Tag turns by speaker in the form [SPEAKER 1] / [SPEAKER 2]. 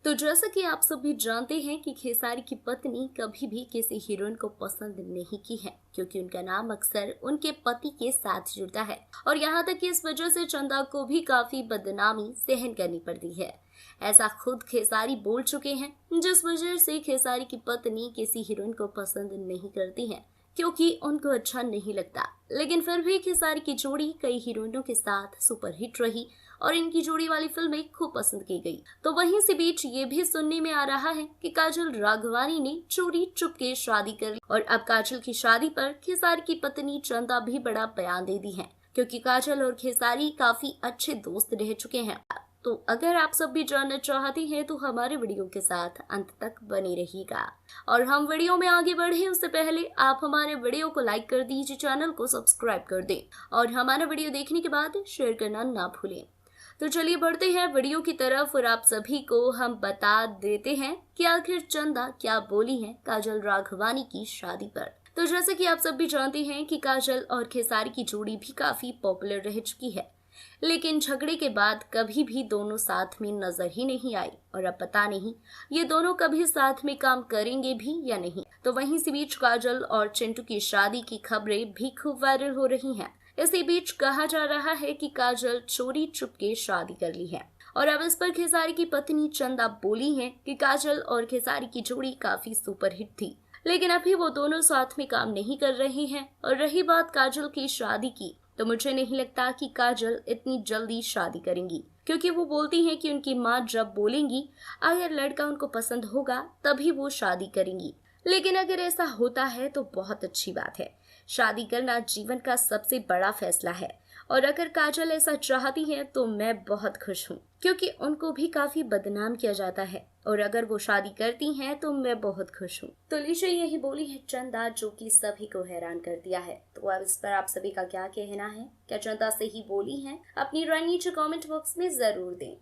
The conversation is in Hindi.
[SPEAKER 1] तो जैसा कि आप सब भी जानते हैं कि खेसारी की पत्नी कभी भी किसी हीरोइन को पसंद नहीं की है, क्योंकि उनका नाम अक्सर उनके पति के साथ जुड़ता है। और यहाँ तक कि इस वजह से चंदा को भी काफी बदनामी सहन करनी पड़ती है। ऐसा खुद खेसारी बोल चुके हैं, जिस वजह से खेसारी की पत्नी किसी हीरोइन को पसंद नहीं करती है, क्योंकि उनको अच्छा नहीं लगता। लेकिन फिर भी खेसारी की जोड़ी कई हीरोइनों के साथ सुपरहिट रही और इनकी जोड़ी वाली फिल्में खूब पसंद की गई। तो वहीं से बीच ये भी सुनने में आ रहा है कि काजल राघवानी ने चोरी चुपके शादी कर ली और अब काजल की शादी पर खेसारी की पत्नी चंदा भी बड़ा बयान दे दी है, क्योंकि काजल और खेसारी काफी अच्छे दोस्त रह चुके हैं। तो अगर आप सब भी जानना चाहते हैं तो हमारे वीडियो के साथ अंत तक बने रहिएगा। और हम वीडियो में आगे बढ़े उससे पहले आप हमारे वीडियो को लाइक कर दीजिए, चैनल को सब्सक्राइब कर दें और हमारा वीडियो देखने के बाद शेयर करना ना भूलें। तो चलिए बढ़ते हैं वीडियो की तरफ और आप सभी को हम बता देते हैं कि आखिर चंदा क्या बोली है काजल राघवानी की शादी पर। तो जैसे कि आप सब भी जानते हैं कि काजल और खेसारी की जोड़ी भी काफी पॉपुलर रह चुकी है, लेकिन झगड़े के बाद कभी भी दोनों साथ में नजर ही नहीं आई और अब पता नहीं ये दोनों कभी साथ में काम करेंगे भी या नहीं। तो वहीं से बीच काजल और चिंटू की शादी की खबरें भी खूब वायरल हो रही हैं। इसी बीच कहा जा रहा है कि काजल चोरी चुपके शादी कर ली है और अब इस पर खेसारी की पत्नी चंदा बोली है कि काजल और खेसारी की जोड़ी काफी सुपरहिट थी, लेकिन अभी वो दोनों साथ में काम नहीं कर रहे हैं। और रही बात काजल की शादी की, तो मुझे नहीं लगता कि काजल इतनी जल्दी शादी करेंगी, क्योंकि वो बोलती हैं कि उनकी माँ जब बोलेंगी अगर लड़का उनको पसंद होगा तभी वो शादी करेंगी। लेकिन अगर ऐसा होता है तो बहुत अच्छी बात है। शादी करना जीवन का सबसे बड़ा फैसला है और अगर काजल ऐसा चाहती है तो मैं बहुत खुश हूँ, क्योंकि उनको भी काफी बदनाम किया जाता है और अगर वो शादी करती हैं तो मैं बहुत खुश हूँ। तो लीजिए यही बोली है चंदा, जो कि सभी को हैरान कर दिया है। तो अब इस पर आप सभी का क्या कहना है? क्या चंदा सही बोली है? अपनी राय नीचे कमेंट बॉक्स में जरूर दें।